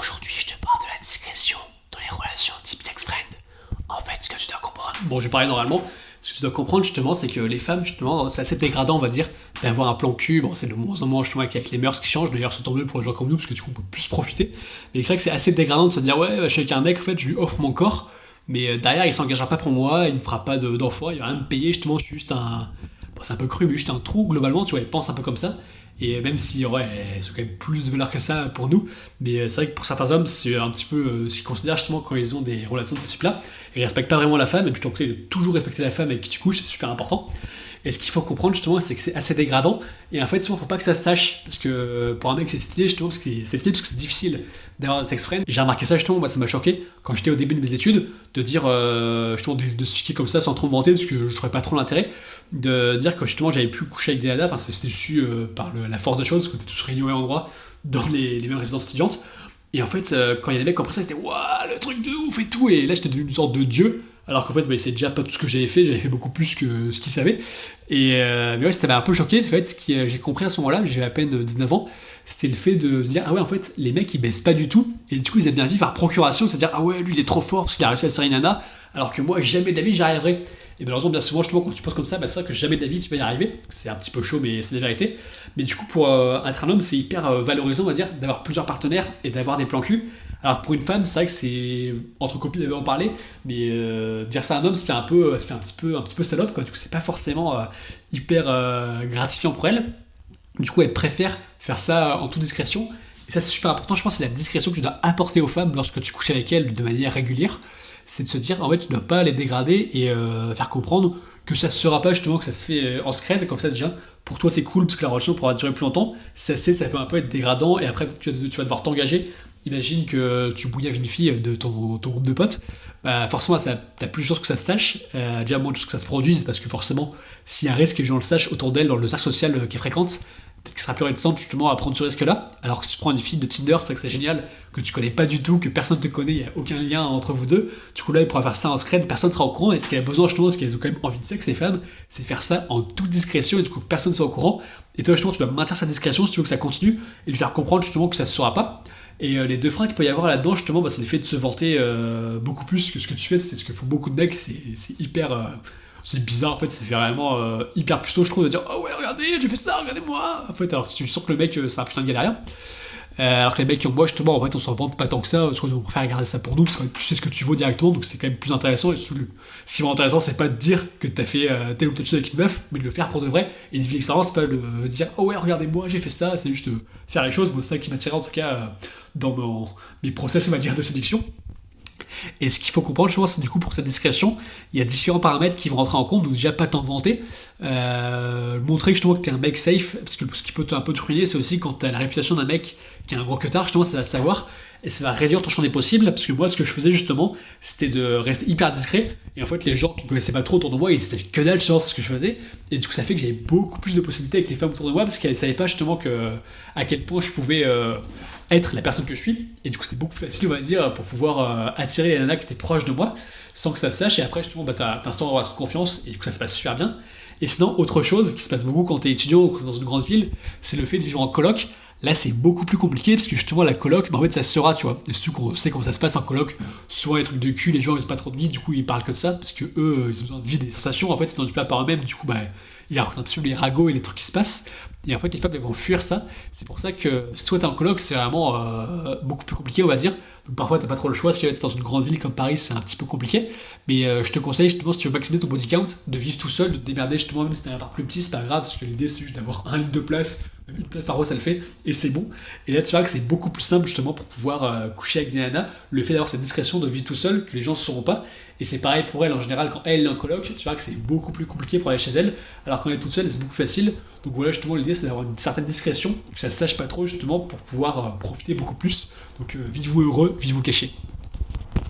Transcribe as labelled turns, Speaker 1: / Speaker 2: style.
Speaker 1: Aujourd'hui, je te parle de la discrétion dans les relations type sex-friend. En fait, ce que tu dois comprendre. Bon, je vais parler normalement. Ce que tu dois comprendre, justement, c'est que les femmes, justement, c'est assez dégradant, on va dire, d'avoir un plan cul. Bon, c'est de moins en moins, justement, avec les mœurs qui changent. D'ailleurs, c'est tant mieux pour les gens comme nous, parce que du coup, on peut plus profiter. Mais c'est vrai que c'est assez dégradant de se dire, ouais, je suis avec un mec, en fait, je lui offre mon corps. Mais derrière, il s'engagera pas pour moi, il me fera pas d'enfant, il va rien me payer, justement, je suis juste un. Bon, c'est un peu cru, mais juste un trou, globalement, tu vois, il pense un peu comme ça. Et même si, ouais, c'est quand même plus de valeur que ça pour nous, mais c'est vrai que pour certains hommes, c'est un petit peu ce qu'ils considèrent justement quand ils ont des relations de ce type-là. Ils respectent pas vraiment la femme, et puis je te conseille de toujours respecter la femme avec qui tu couches, c'est super important. Et ce qu'il faut comprendre justement, c'est que c'est assez dégradant. Et en fait, souvent, faut pas que ça se sache. Parce que pour un mec, c'est stylé, justement, parce que c'est stylé, parce que c'est difficile d'avoir des sex friends. J'ai remarqué ça, justement, moi, ça m'a choqué quand j'étais au début de mes études, de dire, justement, de se fiquer comme ça sans trop me vanter, parce que je trouvais pas trop l'intérêt, de dire que justement, j'avais pu coucher avec des nanas, enfin, c'était su par la force des choses, parce qu'on était tous réunis au même endroit, dans les mêmes résidences étudiantes. Et en fait, quand il y a des mecs comme ça, c'était waouh, le truc de ouf et tout. Et là, j'étais devenu une sorte de dieu. Alors qu'en fait, bah, c'est déjà pas tout ce que j'avais fait beaucoup plus que ce qu'ils savaient. Mais ouais, ça m'a un peu choqué. En fait, ce que j'ai compris à ce moment-là, j'ai à peine 19 ans, c'était le fait de se dire, ah ouais, en fait, les mecs ils baissent pas du tout. Et du coup, ils aiment bien vivre par procuration, c'est-à-dire, ah ouais, lui il est trop fort parce qu'il a réussi à serrer une nana, alors que moi, jamais de la vie j'y arriverai. Et malheureusement, bien souvent, justement, quand tu penses comme ça, bah, c'est vrai que jamais de la vie tu vas y arriver. C'est un petit peu chaud, mais c'est la vérité. Mais du coup, pour être un homme, c'est hyper valorisant, on va dire, d'avoir plusieurs partenaires et d'avoir des plans cul. Alors pour une femme, c'est vrai que c'est entre copines, on en parler, mais dire ça à un homme, ça fait un petit peu salope, quoi. Du coup, c'est pas forcément hyper gratifiant pour elle. Du coup, elle préfère faire ça en toute discrétion. Et ça, c'est super important. Je pense que c'est la discrétion que tu dois apporter aux femmes lorsque tu couches avec elles de manière régulière. C'est de se dire, en fait, tu dois pas les dégrader et faire comprendre que ça se fera pas justement, que ça se fait en scred, comme ça déjà. Pour toi, c'est cool parce que la relation pourra durer plus longtemps. Ça peut un peu être dégradant et après, tu vas devoir t'engager. Imagine que tu bouillaves une fille de ton groupe de potes, bah forcément t'as plus de chances que ça se sache, déjà moins de chances que ça se produise, parce que forcément, s'il y a un risque que les gens le sachent autour d'elle dans le cercle social qu'elle fréquente, peut-être qu'il sera plus réticente justement à prendre ce risque-là, alors que si tu prends une fille de Tinder, c'est vrai que c'est génial, que tu connais pas du tout, que personne te connaît, il n'y a aucun lien entre vous deux, du coup là il pourra faire ça en secret, personne sera au courant, et ce qu'elle a besoin justement, parce qu'elles ont quand même envie de sexe, les femmes, c'est de faire ça en toute discrétion, et du coup personne ne sera au courant, et toi justement tu dois maintenir sa discrétion si tu veux que ça continue, et lui faire comprendre justement que ça se fera pas. Et les deux freins qu'il peut y avoir là-dedans, justement, bah, c'est le fait de se vanter beaucoup plus que ce que tu fais. C'est ce que font beaucoup de mecs. C'est hyper. C'est bizarre, en fait. C'est vraiment hyper puceau, je trouve, de dire, oh ouais, regardez, j'ai fait ça, regardez-moi. En fait, alors que tu sens que le mec, c'est un putain de galérien. Alors que les mecs comme moi, justement, en fait, on s'en vante pas tant que ça, parce qu'on préfère regarder ça pour nous, parce que tu sais ce que tu vaux directement, donc c'est quand même plus intéressant. Et surtout, ce qui est intéressant, c'est pas de dire que t'as fait telle ou telle chose avec une meuf, mais de le faire pour de vrai. Et de vivre l'expérience, c'est pas de dire, oh ouais, regardez-moi, j'ai fait ça, c'est juste faire les choses. Moi, c'est ça qui m'attirait en tout cas dans mes process, on va dire, de séduction. Et ce qu'il faut comprendre, je pense, c'est du coup pour cette discrétion, il y a différents paramètres qui vont rentrer en compte. Donc déjà pas t'en vanter, montrer justement que t'es un mec safe, parce que ce qui peut un peu te ruiner, c'est aussi quand t'as la réputation d'un mec qui a un gros cutard, justement ça va se savoir, et ça va réduire ton champ des possibles, parce que moi ce que je faisais justement, c'était de rester hyper discret, et en fait les gens qui me connaissaient pas trop autour de moi, ils savaient que dalle sur ce que je faisais, et du coup ça fait que j'avais beaucoup plus de possibilités avec les femmes autour de moi, parce qu'elles savaient pas justement à quel point je pouvais être la personne que je suis, et du coup c'était beaucoup plus facile on va dire pour pouvoir attirer les nanas qui étaient proches de moi sans que ça se sache, et après justement bah, t'instaures une relation de confiance et du coup ça se passe super bien. Et sinon autre chose qui se passe beaucoup quand t'es étudiant ou dans une grande ville, c'est le fait de vivre en coloc. Là c'est beaucoup plus compliqué parce que justement la coloc, bah, en fait ça se sera, tu vois, et surtout qu'on sait comment ça se passe en coloc, souvent les trucs de cul, les gens ils ont pas trop de vie, du coup ils parlent que de ça parce que eux ils ont besoin de vivre des sensations, en fait c'est dans du plat par eux-mêmes, du coup bah ils racontent un petit peu les ragots et les trucs qui se passent. Et en fait, les femmes, elles vont fuir ça. C'est pour ça que si toi t'es en coloc, c'est vraiment beaucoup plus compliqué, on va dire. Donc parfois, t'as pas trop le choix. Si tu es dans une grande ville comme Paris, c'est un petit peu compliqué. Mais je te conseille, justement, si tu veux maximiser ton body count, de vivre tout seul, de te démerder, justement, même si t'as un appart plus petit, c'est pas grave, parce que l'idée, c'est juste d'avoir un lit de place. Même une place par mois, ça le fait, et c'est bon. Et là, tu verras que c'est beaucoup plus simple, justement, pour pouvoir coucher avec des nanas. Le fait d'avoir cette discrétion de vivre tout seul, que les gens ne sauront pas. Et c'est pareil pour elle, en général, quand elle est en coloc, tu verras que c'est beaucoup plus compliqué pour aller chez elle. Alors quand elle est toute seule, c'est beaucoup plus facile. Donc voilà, justement, l'idée, c'est d'avoir une certaine discrétion, que ça se sache pas trop, justement, pour pouvoir profiter beaucoup plus. Donc vivez-vous heureux, vivez-vous caché.